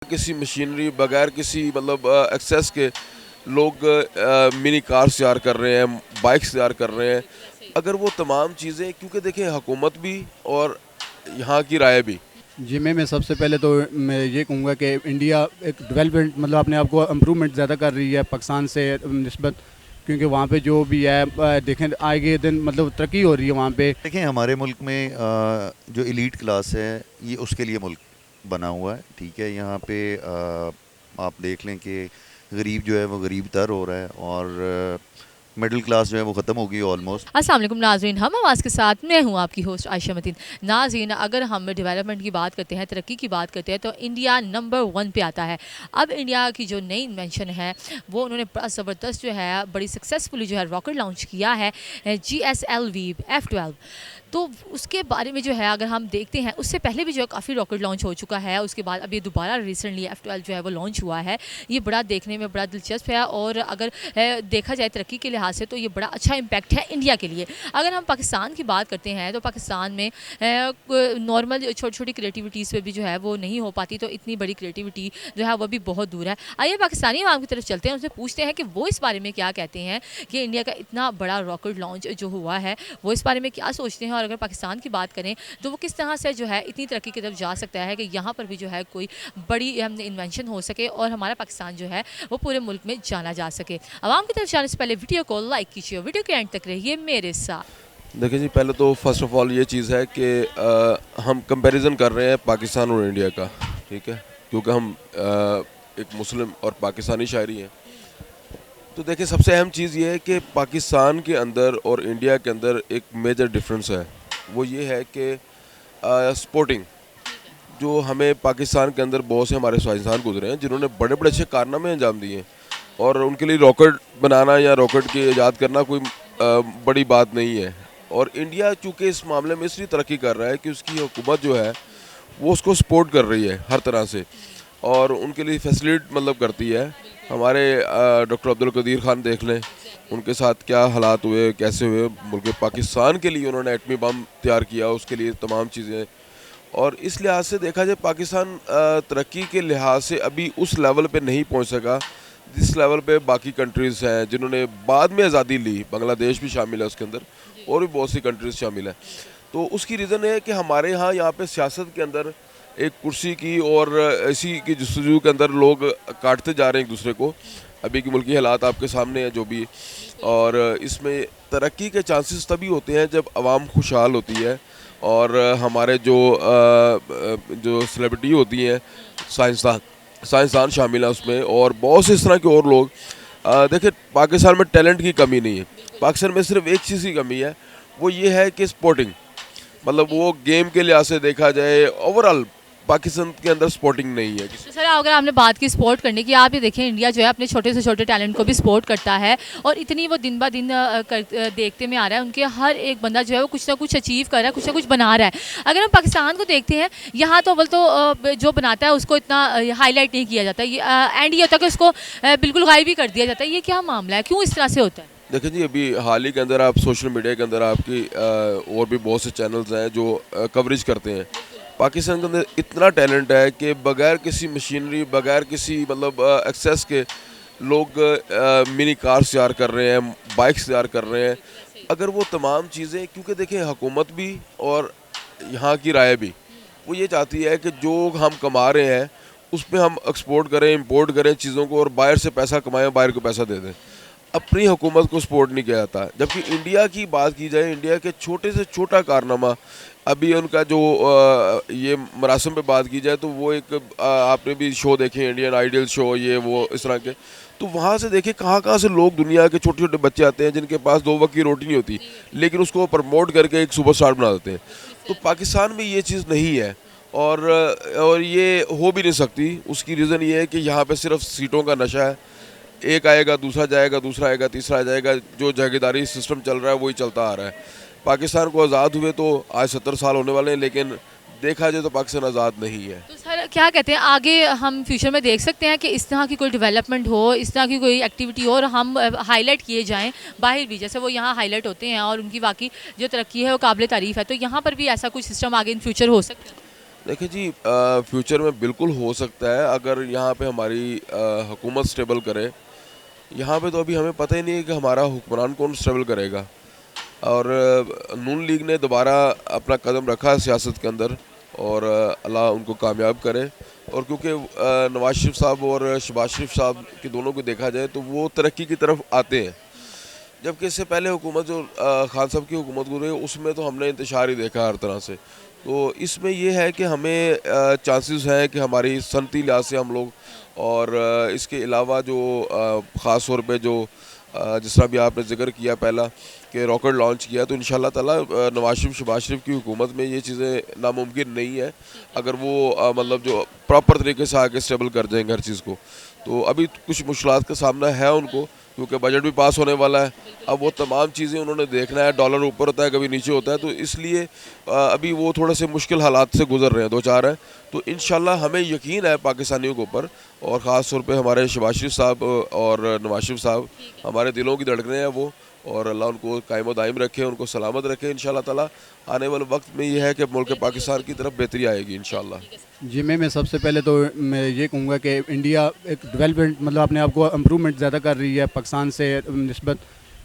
किसी मशीनरी बगैर किसी मतलब एक्सेस के लोग मिनी कार्स तैयार कर रहे हैं, बाइक्स तैयार कर रहे हैं। अगर वो तमाम चीज़ें, क्योंकि देखें हुकूमत भी और यहाँ की राय भी। जी मैं सबसे पहले तो मैं ये कहूँगा कि इंडिया एक डेवलपमेंट मतलब अपने आप को इम्प्रूवमेंट ज़्यादा कर रही है पाकिस्तान से निस्बत, क्योंकि वहाँ पे जो भी है देखें आगे दिन मतलब तरक्की हो रही है वहाँ पे। देखें हमारे मुल्क में जो एलीट क्लास है ये उसके लिए मुल्क बना हुआ है, ठीक है। यहाँ पे आप देख लें कि गरीब जो है वो गरीब तर हो रहा है और मिडिल क्लास जो है वो ख़त्म हो गई ऑलमोस्ट। अस्सलाम वालेकुम नाज़रीन, हम आवाज़ के साथ मैं हूँ आपकी होस्ट आयशा मतीन। नाज़रीन, अगर हम डेवलपमेंट की बात करते हैं, तरक्की की बात करते हैं, तो इंडिया नंबर 1 पे आता है। अब इंडिया की जो नई इन्वेंशन है वो उन्होंने बड़ा ज़बरदस्त जो है बड़ी सक्सेसफुली जो है रॉकेट लॉन्च किया है, GSLV F-12। तो उसके बारे में जो है अगर हम देखते हैं, उससे पहले भी जो है काफ़ी रॉकेट लॉन्च हो चुका है। उसके बाद अभी दोबारा रिसेंटली F-12 जो है वो लॉन्च हुआ है। ये बड़ा देखने में बड़ा दिलचस्प है और अगर देखा जाए तरक्की के लिहाज से तो ये बड़ा अच्छा इम्पैक्ट है इंडिया के लिए। अगर हम पाकिस्तान की बात करते हैं तो पाकिस्तान में नॉर्मल छोटी छोटी क्रिएटिविटीज़ पे भी जो है वो नहीं हो पाती, तो इतनी बड़ी क्रिएटिविटी जो है वो भी बहुत दूर है। आइए पाकिस्तानी आवाम की तरफ चलते हैं, उनसे पूछते हैं कि वो इस बारे में क्या कहते हैं कि इंडिया का इतना बड़ा रॉकेट लॉन्च जो हुआ है वो इस बारे में क्या सोचते हैं, और अगर पाकिस्तान की बात करें तो वो किस तरह से जो है इतनी तरक्की की तरफ जा सकता है कि यहाँ पर भी जो है कोई बड़ी इन्वेंशन हो सके और हमारा पाकिस्तान जो है वो पूरे मुल्क में जाना जा सके। आवाम की तरफ जाने से पहले वीडियो को लाइक कीजिए, वीडियो के एंड तक रहिए मेरे साथ। देखिए जी, पहले तो फर्स्ट ऑफ ऑल ये चीज़ है कि हम कंपैरिजन कर रहे हैं पाकिस्तान और इंडिया का, ठीक है, क्योंकि हम एक मुस्लिम और पाकिस्तानी शायरी हैं। तो देखिए, सबसे अहम चीज़ ये है कि पाकिस्तान के अंदर और इंडिया के अंदर एक मेजर डिफरेंस है। वो ये है कि स्पोर्टिंग, जो हमें पाकिस्तान के अंदर बहुत से हमारे साइंसदान गुजरे हैं जिन्होंने बड़े बड़े अच्छे कारनामे अंजाम दिए हैं, और उनके लिए रॉकेट बनाना या रॉकेट की ईजाद करना कोई बड़ी बात नहीं है। और इंडिया चूँकि इस मामले में इसलिए तरक्की कर रहा है कि उसकी हुकूमत जो है वो उसको सपोर्ट कर रही है हर तरह से, और उनके लिए फैसिलिट मतलब करती है। हमारे डॉक्टर अब्दुल कदीर खान देख लें, उनके साथ क्या हालात हुए, कैसे हुए। मुल्क पाकिस्तान के लिए उन्होंने एटमी बम तैयार किया, उसके लिए तमाम चीज़ें। और इस लिहाज से देखा जाए, पाकिस्तान तरक्की के लिहाज से अभी उस लेवल पे नहीं पहुंच सका जिस लेवल पे बाकी कंट्रीज़ हैं जिन्होंने बाद में आज़ादी ली। बांग्लादेश भी शामिल है उसके अंदर, और भी बहुत सी कंट्रीज़ शामिल हैं। तो उसकी रीज़न है कि हमारे यहाँ पे सियासत के अंदर एक कुर्सी की और इसी की जस्तजू के अंदर लोग काटते जा रहे हैं एक दूसरे को। अभी की मुल्की हालात आपके सामने है जो भी, और इसमें तरक्की के चांसेस तभी होते हैं जब आवाम खुशहाल होती है, और हमारे जो सेलिब्रिटी होती हैं, साइंसदान शामिल हैं उसमें, और बहुत से इस तरह के और लोग। देखिए, पाकिस्तान में टैलेंट की कमी नहीं है, पाकिस्तान में सिर्फ एक चीज़ की कमी है, वो ये है कि स्पोर्टिंग, मतलब वो गेम के लिहाज से देखा जाए ओवरऑल पाकिस्तान के अंदर स्पोर्टिंग नहीं है। तो सर, अगर आपने बात की स्पोर्ट करने की, आप ये देखें इंडिया जो है अपने छोटे से छोटे टैलेंट को भी सपोर्ट करता है, और इतनी वो दिन ब दिन देखते में आ रहा है। उनके हर एक बंदा जो है वो कुछ ना कुछ अचीव कर रहा है, कुछ ना कुछ बना रहा है। अगर हम पाकिस्तान को देखते हैं, यहाँ तो अव्वल तो जो बनाता है उसको इतना हाईलाइट नहीं किया जाता, एंड ये होता है कि उसको बिल्कुल गायब ही कर दिया जाता है। ये क्या मामला है, क्यों इस तरह से होता है? देखिए जी, अभी हाल ही के अंदर आप सोशल मीडिया के अंदर आपकी और भी बहुत से चैनल्स हैं जो कवरेज करते हैं। पाकिस्तान के अंदर इतना टैलेंट है कि बगैर किसी मशीनरी, बगैर किसी मतलब एक्सेस के लोग मिनी कार्स तैयार कर रहे हैं, बाइक्स तैयार कर रहे हैं। अगर वो तमाम चीज़ें, क्योंकि देखें हुकूमत भी और यहाँ की राय भी, वो ये चाहती है कि जो हम कमा रहे हैं उस पर हम एक्सपोर्ट करें, इंपोर्ट करें चीज़ों को, और बाहर से पैसा कमाएं, बाहर को पैसा दे दें। अपनी हुकूमत को सपोर्ट नहीं किया जाता। जबकि इंडिया की बात की जाए, इंडिया के छोटे से छोटा कारनामा, अभी उनका जो ये मरासम पे बात की जाए तो वो एक आपने भी शो देखे, इंडियन आइडल शो, ये वो इस तरह के, तो वहाँ से देखे कहाँ कहाँ से लोग, दुनिया के छोटे छोटे बच्चे आते हैं जिनके पास 2 वक्त की रोटी नहीं होती, लेकिन उसको प्रमोट करके एक सुपरस्टार बना देते हैं। तो पाकिस्तान में ये चीज़ नहीं है, और ये हो भी नहीं सकती। उसकी रीज़न ये है कि यहाँ पे सिर्फ सीटों का नशा है। एक आएगा, दूसरा जाएगा, दूसरा आएगा, तीसरा आ जाएगा। जो जागीरदारी सिस्टम चल रहा है वही चलता आ रहा है। पाकिस्तान को आज़ाद हुए तो आज 70 साल होने वाले हैं, लेकिन देखा जाए तो पाकिस्तान आज़ाद नहीं है। तो सर, क्या कहते हैं, आगे हम फ्यूचर में देख सकते हैं कि इस तरह की कोई डेवलपमेंट हो, इस तरह की कोई एक्टिविटी हो, और हम हाईलाइट किए जाएं बाहर भी, जैसे वो यहाँ हाईलाइट होते हैं और उनकी बाकी जो तरक्की है वो काबिल तारीफ़ है, तो यहाँ पर भी ऐसा कुछ सिस्टम आगे इन फ्यूचर हो सकता है? देखिए जी, फ्यूचर में बिल्कुल हो सकता है अगर यहाँ पे हमारी हुकूमत स्टेबल करे। यहाँ पे तो अभी हमें पता ही नहीं है कि हमारा हुक्मरान कौन स्टेबल करेगा। और नून लीग ने दोबारा अपना कदम रखा है सियासत के अंदर, और अल्लाह उनको कामयाब करे। और क्योंकि नवाज शरीफ साहब और शहबाज शरीफ साहब के दोनों को देखा जाए तो वो तरक्की की तरफ आते हैं, जबकि इससे पहले हुकूमत जो खान साहब की हुकूमत गुजरी उसमें तो हमने इंतशार ही देखा हर तरह से। तो इसमें ये है कि हमें चांसेस हैं कि हमारी सनती लिहाज से हम लोग, और इसके अलावा जो ख़ास तौर पे जो जिस तरह भी आपने जिक्र किया पहला कि रॉकेट लॉन्च किया, तो इंशाल्लाह ताला नवाज शरीफ शहबाज शरीफ की हुकूमत में ये चीज़ें नामुमकिन नहीं है अगर वो मतलब जो प्रॉपर तरीके से आगे स्टेबल कर जाएंगे हर चीज़ को। तो अभी कुछ मुश्किलात का सामना है उनको, क्योंकि बजट भी पास होने वाला है। अब वो तमाम चीज़ें उन्होंने देखना है, डॉलर ऊपर होता है कभी नीचे होता है, तो इसलिए अभी वो थोड़े से मुश्किल हालात से गुजर रहे हैं, दो चार हैं। तो इंशाल्लाह हमें यकीन है पाकिस्तानियों के ऊपर, और ख़ास तौर पे हमारे शहबाज शरीफ साहब और नवाज शरीफ साहब हमारे दिलों की धड़कनें हैं वो, और अल्लाह उनको कायम दायम रखे, उनको सलामत रखे। इंशाल्लाह ताला आने वाले वक्त में ये है कि मुल्क पाकिस्तान की तरफ बेहतरी आएगी इंशाल्लाह। जी मैं सबसे पहले तो मैं ये कहूँगा कि इंडिया एक डेवलपमेंट मतलब अपने आप को इम्प्रूवमेंट ज़्यादा कर रही है पाकिस्तान से निस्बत,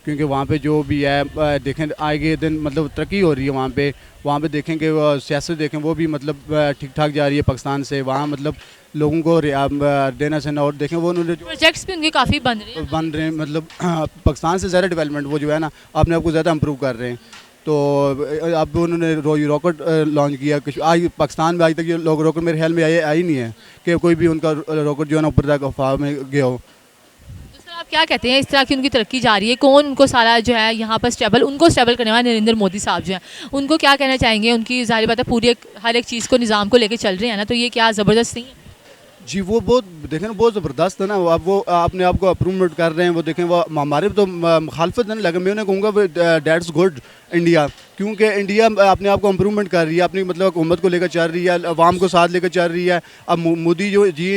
क्योंकि वहाँ पे जो भी है देखें आगे दिन मतलब तरक्की हो रही है वहाँ पे देखें कि सियासत देखें वो भी मतलब ठीक ठाक जा रही है पाकिस्तान से। वहाँ मतलब लोगों को देना सहना, और देखें वो उन्होंने प्रोजेक्ट्स भी उनके काफ़ी बन रहे हैं मतलब पाकिस्तान से ज़्यादा डेवलपमेंट वो जो है ना अपने आप को ज़्यादा इम्प्रूव कर रहे हैं। तो अब उन्होंने रॉकेट लॉन्च किया, आज पाकिस्तान में आज तक ये रॉकेट मेरे ख्याल में आई नहीं है कि कोई भी उनका रॉकेट जो है ना ऊपर तक हवा में गया हो। तो सर आप क्या कहते हैं, इस तरह की उनकी तरक्की जा रही है, कौन उनको सारा जो है यहाँ पर उनको स्टेबल करने वाले नरेंद्र मोदी साहब जो हैं, उनको क्या कहना चाहेंगे? उनकी ज़ाहिर बात है पूरी हर एक चीज़ को निज़ाम को लेकर चल रहे हैं ना, तो ये क्या ज़बरदस्त नहीं है? जी वो बहुत देखें ना बहुत ज़बरदस्त है ना, अब वो अपने आप को अप्रूवमेंट कर रहे हैं। वो देखें वो हमारे तो मुखालफत नहीं लगे, मैं उन्हें कहूँगा डैट्स गुड इंडिया, क्योंकि इंडिया अपने आप को इम्प्रूवमेंट कर रही है, अपनी मतलब हुकूमत को लेकर चल रही है, अवाम को साथ लेकर चल रही है। अब मोदी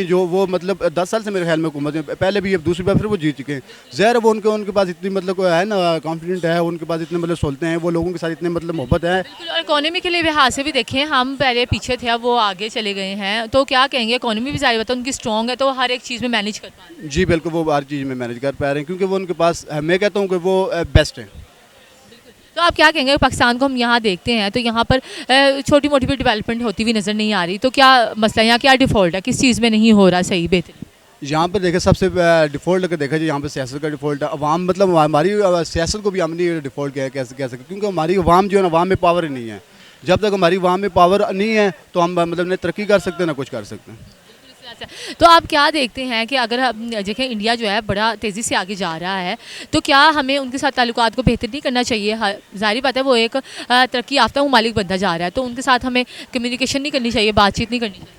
जो वो मतलब 10 साल से मेरे ख्याल में हुकूमत में, पहले भी अब दूसरी बार फिर वो जीत चुके हैं। ज़ाहिर वो उनके पास इतनी मतलब है ना कॉन्फिडेंट है, उनके पास इतने मतलब सहूलतें हैं, वो लोगों के साथ इतने मतलब मोहब्बत है। बिल्कुल, और इकोनॉमी के लिए लिहाज से भी देखें, हम पहले पीछे थे, अब वो आगे चले गए हैं, तो क्या कहेंगे? इकोनॉमी भी ज़ाहिर बात है उनकी स्ट्रॉन्ग है, तो हर एक चीज़ में मैनेज कर पा रहे हैं। जी बिल्कुल वो हर चीज़ में मैनेज कर पा रहे हैं, क्योंकि वो उनके पास मैं कहता हूँ कि वो बेस्ट है। तो आप क्या कहेंगे? पाकिस्तान को हम यहाँ देखते हैं तो यहाँ पर छोटी मोटी भी डेवलपमेंट होती हुई नज़र नहीं आ रही, तो क्या मसला यहाँ क्या डिफ़ॉल्ट है, किस चीज़ में नहीं हो रहा सही बेहतरीन? यहाँ पर देखें सबसे डिफ़ॉल्ट अगर देखा जाए यहाँ पर सियासत का डिफ़ॉल्ट है। अवाम मतलब हमारी सियासत को भी हम नहीं डिफ़ॉल्ट कैसे कह सकते, क्योंकि हमारी अवाम जो है ना अवाम में पावर ही नहीं है। जब तक हमारी अवाम में पावर नहीं है तो हम मतलब न तरक्की कर सकते ना कुछ कर सकते हैं। तो आप क्या देखते हैं कि अगर हम देखें इंडिया जो है बड़ा तेज़ी से आगे जा रहा है, तो क्या हमें उनके साथ ताल्लुकात को बेहतर नहीं करना चाहिए? ज़ाहिर बात है वो एक तरक्की याफ्ता ममालिक बनता जा रहा है, तो उनके साथ हमें कम्युनिकेशन नहीं करनी चाहिए, बातचीत नहीं करनी चाहिए?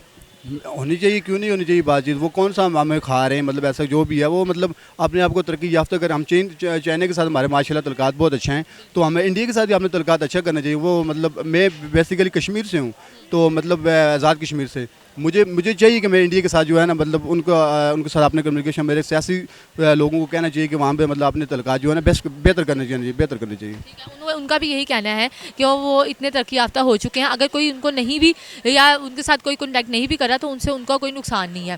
होनी चाहिए, क्यों नहीं होनी चाहिए बातचीत? वो कौन सा हमें खा रहे हैं मतलब ऐसा जो भी है वो मतलब अपने आप को तरक्की याफ्ता कर। हम चाइना के साथ हमारे माशाल्लाह तल्लुकात बहुत अच्छे हैं, तो हमें इंडिया के साथ भी अपने तल्लुकात अच्छा करना चाहिए। वो मतलब मैं बेसिकली कश्मीर से हूँ, तो मतलब आज़ाद कश्मीर से मुझे चाहिए कि मैं इंडिया के साथ जो है ना मतलब उनके साथ अपने कम्युनिकेशन, मेरे सियासी लोगों को कहना चाहिए कि वहाँ पे मतलब अपने तल्लुकात जो है ना बेहतर करने चाहिए। ठीक है, उनका भी यही कहना है कि वो इतने तरक्की याफ्ता हो चुके हैं, अगर कोई उनको नहीं भी या उनके साथ कोई कॉन्टैक्ट नहीं भी कर रहा तो उनसे उनका कोई नुकसान नहीं है।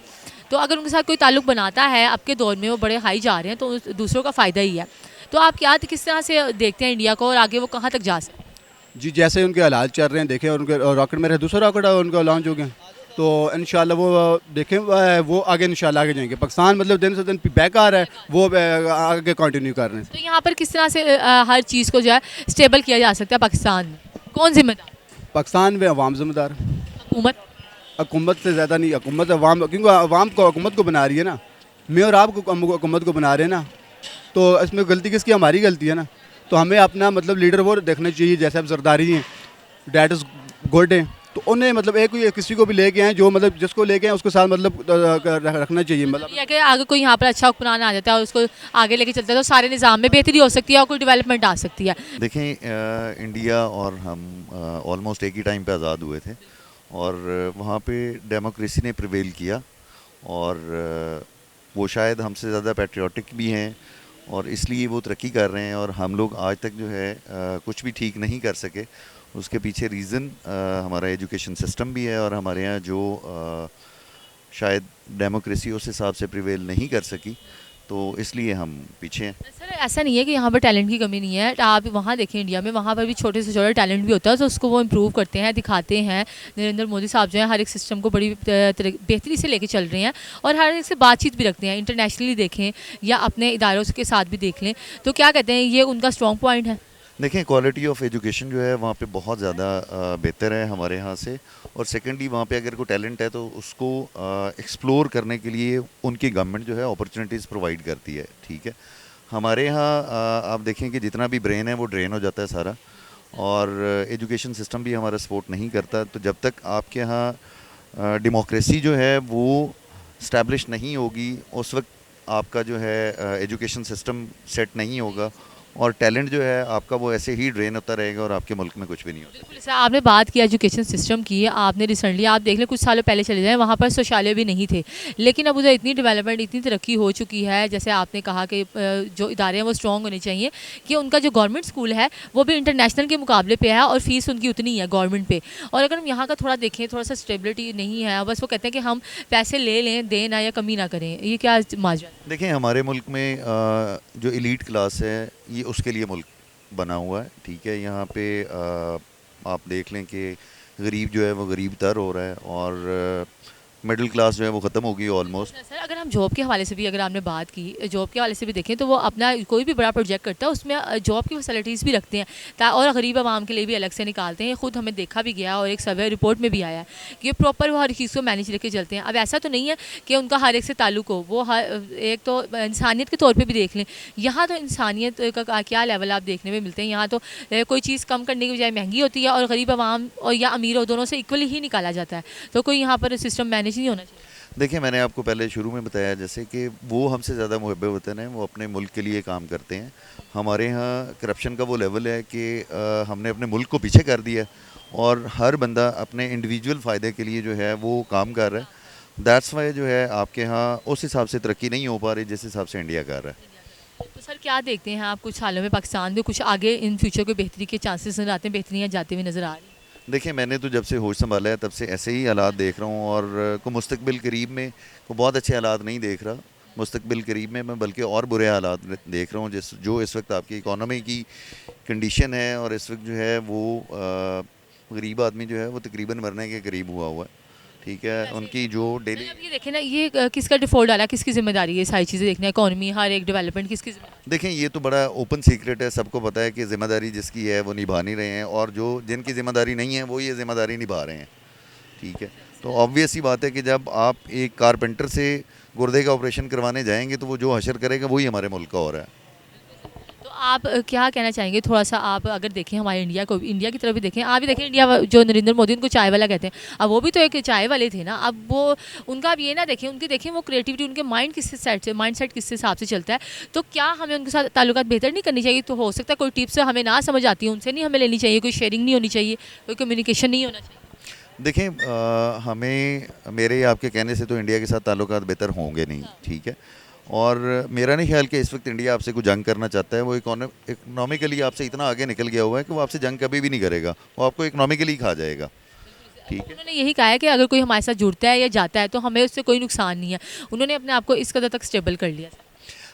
तो अगर उनके साथ कोई ताल्लुक़ बनाता है, अब के दौर में वो बड़े हाई जा रहे हैं, तो दूसरों का फ़ायदा ही है। तो आप क्या किस तरह से देखते हैं इंडिया को, और आगे वो कहाँ तक जा सकते हैं? जी जैसे उनके हालात चल रहे हैं देखें, उनके रॉकेट मेरा दूसरा रॉकेट उनका लॉन्च हो गया, तो इंशाल्लाह वो देखें वो आगे इंशाल्लाह आगे जाएंगे। पाकिस्तान मतलब दिन से दिन बैक आ रहा है, वो आगे कंटिन्यू कर रहे हैं। तो यहाँ पर किस तरह से हर चीज़ को जो है स्टेबल किया जा सकता है पाकिस्तान में? कौन जिम्मेदार? पाकिस्तान में अवाम जिम्मेदार, हुकूमत? हुकूमत से ज़्यादा नहीं, हुकूमत अवाम, क्योंकि अवाम को हुकूमत को बना रही है ना, मैं और आप हुकूमत को बना रहे हैं ना, तो इसमें गलती किसकी? हमारी गलती है ना। तो हमें अपना मतलब लीडर वो देखना चाहिए, जैसे अब जरदारी हैं, डैट इज़ गुड है, तो उन्हें मतलब किसी को भी लेके आए जो मतलब जिसको लेके आए उसके साथ मतलब रखना चाहिए। मतलब ये कि अगर कोई यहाँ पर अच्छा हुक्मरान आ जाता है और उसको आगे लेके चलता है तो सारे निज़ाम में बेहतरी हो सकती है और कोई डेवलपमेंट आ सकती है। देखें इंडिया और हम ऑलमोस्ट एक ही टाइम पे आज़ाद हुए थे, और वहाँ पे डेमोक्रेसी ने प्रिवेल किया, और वो शायद हमसे ज़्यादा पैट्रियाटिक भी हैं और इसलिए वो तरक्की कर रहे हैं, और हम लोग आज तक जो है कुछ भी ठीक नहीं कर सके। उसके पीछे रीज़न हमारा एजुकेशन सिस्टम भी है, और हमारे यहाँ जो शायद डेमोक्रेसी उस हिसाब से प्रिवेल नहीं कर सकी, तो इसलिए हम पीछे हैं। सर ऐसा नहीं है कि यहाँ पर टैलेंट की कमी नहीं है। आप वहाँ देखें इंडिया में, वहाँ पर भी छोटे से छोटा टैलेंट भी होता है, तो उसको वो इम्प्रूव करते हैं, दिखाते हैं। नरेंद्र मोदी साहब जो है हर एक सिस्टम को बड़ी बेहतरी से लेके चल रहे हैं और हर एक से बातचीत भी रखते हैं। इंटरनेशनली देखें या अपने इदारों के साथ भी देख लें, तो क्या कहते हैं, ये उनका स्ट्रॉन्ग पॉइंट है। देखें, क्वालिटी ऑफ एजुकेशन जो है वहाँ पे बहुत ज़्यादा बेहतर है हमारे यहाँ से, और सेकेंडली वहाँ पे अगर कोई टैलेंट है तो उसको एक्सप्लोर करने के लिए उनकी गवर्नमेंट जो है अपॉर्चुनिटीज़ प्रोवाइड करती है। ठीक है, हमारे यहाँ आप देखें कि जितना भी ब्रेन है वो ड्रेन हो जाता है सारा, और एजुकेशन सिस्टम भी हमारा सपोर्ट नहीं करता। तो जब तक आपके यहाँ डेमोक्रेसी जो है वो स्टैब्लिश नहीं होगी, उस वक्त आपका जो है एजुकेशन सिस्टम सेट नहीं होगा, और टैलेंट जो है आपका वो ऐसे ही ड्रेन होता रहेगा और आपके मुल्क में कुछ भी नहीं होता। बिल्कुल सर, आपने बात की एजुकेशन सिस्टम की। आपने रिसेंटली आप देख लें, कुछ सालों पहले चले जाएं, वहाँ पर शौचालय भी नहीं थे, लेकिन अब उधर इतनी डेवलपमेंट, इतनी तरक्की हो चुकी है। जैसे आपने कहा कि जो इदारे हैं वो स्ट्रॉन्ग होने चाहिए, कि उनका जो गवर्नमेंट स्कूल है वो भी इंटरनेशनल के मुकाबले पे है और फीस उनकी उतनी है गवर्नमेंट पे। और अगर हम यहाँ का थोड़ा देखें, थोड़ा सा स्टेबिलिटी नहीं है, बस वो कहते हैं कि हम पैसे ले लें, दें ना, या कमी ना करें। ये क्या माजरा है? देखें, हमारे मुल्क में जो एलीट क्लास है ये उसके लिए मुल्क बना हुआ है। ठीक है, यहाँ पे आप देख लें कि गरीब जो है वो गरीब तर हो रहा है, और मिडिल क्लास जो है वो ख़त्म हो गई ऑलमोस्ट। सर अगर हम जॉब के हवाले से भी, अगर आपने बात की, जॉब के हवाले से भी देखें, तो वो अपना कोई भी बड़ा प्रोजेक्ट करता है उसमें जॉब की फैसिलिटीज़ भी रखते हैं, और गरीब आवाम के लिए भी अलग से निकालते हैं। खुद हमें देखा भी गया और एक सर्वे रिपोर्ट में भी आया है कि प्रॉपर वो हर चीज़ को मैनेज करके चलते हैं। अब ऐसा तो नहीं है कि उनका हर एक से ताल्लुक हो, वो हर एक तो इंसानियत के तौर पर भी देख लें। यहाँ तो इंसानियत का क्या लेवल आप देखने में मिलते हैं। यहाँ तो कोई चीज़ कम करने की बजाय महंगी होती है, और गरीब आवाम और या अमीर हो, दोनों से इक्वली ही निकाला जाता है। तो कोई यहाँ पर सिस्टम मैनेज नहीं होना चाहिए। देखिए, मैंने आपको पहले शुरू में बताया जैसे कि वो हमसे ज़्यादा मुहब्बे वतन हैं, वो अपने मुल्क के लिए काम करते हैं। हमारे यहाँ करप्शन का वो लेवल है कि हमने अपने मुल्क को पीछे कर दिया, और हर बंदा अपने इंडिविजुअल फ़ायदे के लिए जो है वो काम कर रहा है। दैट्स वाई जो है आपके यहाँ उस हिसाब से तरक्की नहीं हो पा रही जिस हिसाब से इंडिया कर रहा है। तो सर क्या देखते हैं आप, कुछ सालों में पाकिस्तान में कुछ आगे इन फ्यूचर को बेहतरी के चांसेस नजर आते हैं, बेहतरियाँ जाते हुए नजर आ रही हैं? देखिए, मैंने तो जब से होश संभाला है तब से ऐसे ही हालात देख रहा हूँ, और को मुस्तकबिल करीब में को बहुत अच्छे हालात नहीं देख रहा। मुस्तकबिल करीब में मैं बल्कि और बुरे हालात देख रहा हूँ, जो इस वक्त आपकी इकोनॉमी की कंडीशन है, और इस वक्त जो है वो गरीब आदमी जो है वो तकरीबन मरने के करीब हुआ हुआ है। ठीक है, उनकी जो डेली, अब ये देखें ना, ये किसका डिफॉल्ट डाला, किसकी जिम्मेदारी है सारी चीज़ें देखना, इकोनॉमी, हर एक डेवलपमेंट किसकी जिम्मेदारी? देखें, ये तो बड़ा ओपन सीक्रेट है, सबको पता है कि ज़िम्मेदारी जिसकी है वो निभा नहीं रहे हैं, और जो जिनकी ज़िम्मेदारी नहीं है वो ये ज़िम्मेदारी निभा रहे हैं। ठीक है, तो ऑब्वियस ही बात है कि जब आप एक कारपेंटर से गुर्दे का ऑपरेशन करवाने जाएंगे तो वो जो हशर करेगा वही हमारे मुल्क का हो रहा है। तो आप क्या कहना चाहेंगे, थोड़ा सा आप अगर देखें हमारे इंडिया को, इंडिया की तरफ भी देखें। आप भी देखें, इंडिया जो नरेंद्र मोदी, उनको चाय वाला कहते हैं, अब वो भी तो एक चाय वाले थे ना। अब वो उनका अब ये ना देखें, उनकी देखें वो क्रिएटिविटी, उनके माइंड किस सेट से, माइंड सेट किस हिसाब से चलता है। तो क्या हमें उनके साथ ताल्लुकात बेहतर नहीं करनी चाहिए? तो हो सकता है कोई टिप्स हमें ना समझ आती है, उनसे नहीं हमें लेनी चाहिए, कोई शेयरिंग नहीं होनी चाहिए, कोई कम्युनिकेशन नहीं होना चाहिए? देखें, हमें मेरे आपके कहने से तो इंडिया के साथ ताल्लुकात बेहतर होंगे नहीं। ठीक है, और मेरा नहीं ख्याल कि इस वक्त इंडिया आपसे कोई जंग करना चाहता है। वो इकोनॉमिकली आपसे इतना आगे निकल गया हुआ है कि वो आपसे जंग कभी भी नहीं करेगा, वो आपको इकोनॉमिकली खा जाएगा। ठीक है, उन्होंने यही कहा है कि अगर कोई हमारे साथ जुड़ता है या जाता है तो हमें उससे कोई नुकसान नहीं है। उन्होंने अपने आप को इस कदर तक स्टेबल कर लिया।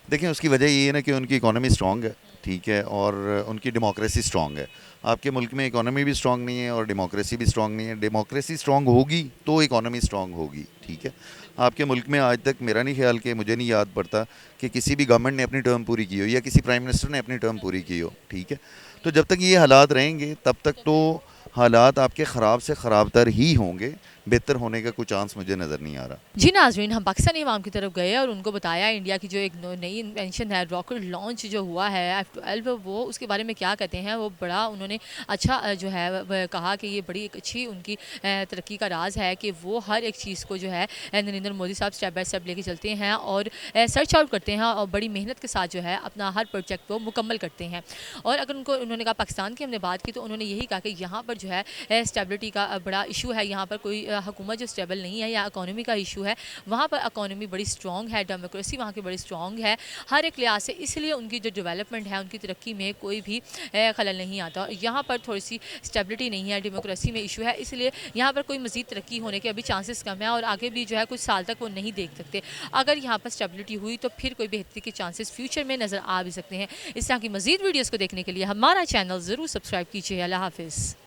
देखें, उसकी वजह ये है ना कि उनकी इकोनॉमी स्ट्रॉन्ग है। ठीक है, और उनकी डेमोक्रेसी स्ट्रॉन्ग है। आपके मुल्क में इकोनॉमी भी स्ट्रॉन्ग नहीं है और डेमोक्रेसी भी स्ट्रॉन्ग नहीं है। डेमोक्रेसी स्ट्रॉन्ग होगी तो इकोनॉमी स्ट्रॉन्ग होगी। ठीक है, आपके मुल्क में आज तक मेरा नहीं ख्याल कि, मुझे नहीं याद पड़ता कि किसी भी गवर्नमेंट ने अपनी टर्म पूरी की हो या किसी प्राइम मिनिस्टर ने अपनी टर्म पूरी की हो। ठीक है, तो जब तक ये हालात रहेंगे तब तक तो हालात आपके ख़राब से ख़राब तर ही होंगे, बेहतर होने का कोई चांस मुझे नज़र नहीं आ रहा। जी नाज़रीन, हम पाकिस्तानी अवाम की तरफ गए और उनको बताया इंडिया की जो एक नई इन्वेंशन है, रॉकेट लॉन्च जो हुआ है F-12, वो उसके बारे में क्या कहते हैं। वो बड़ा उन्होंने अच्छा जो है कहा कि ये बड़ी एक अच्छी उनकी तरक्की का राज है कि वो हर एक चीज़ को जो है नरेंद्र मोदी साहब स्टेप बाय स्टेप लेके चलते हैं और सर्च आउट करते हैं और बड़ी मेहनत के साथ जो है अपना हर प्रोजेक्ट को मुकम्मल करते हैं। और अगर उन्होंने कहा पाकिस्तान की हमने बात की तो उन्होंने यही कहा कि यहाँ पर जो है स्टेबिलिटी का बड़ा इशू है। यहाँ पर कोई हुकूमत जो स्टेबल नहीं है या इकोनॉमी का इशू है, वहाँ पर इकोनॉमी बड़ी स्ट्रॉन्ग है, डेमोक्रेसी वहाँ की बड़ी स्ट्रॉन्ग है हर एक लिहाज से, इसलिए उनकी जो डेवलपमेंट है, उनकी तरक्की में कोई भी खलल नहीं आता। यहाँ पर थोड़ी सी स्टेबिलिटी नहीं है, डेमोक्रेसी में इशू है, इसलिए यहाँ पर कोई मज़ीद तरक्की होने के अभी चांसेस कम है और आगे भी जो है कुछ साल तक वो नहीं देख सकते। अगर यहाँ पर स्टेबिलिटी हुई तो फिर कोई बेहतरी के चांसेस फ्यूचर में नज़र आ भी सकते हैं। इस तरह की मज़ीद वीडियोज़ को देखने के लिए हमारा चैनल ज़रूर सब्सक्राइब कीजिए। अल्लाह हाफिज़।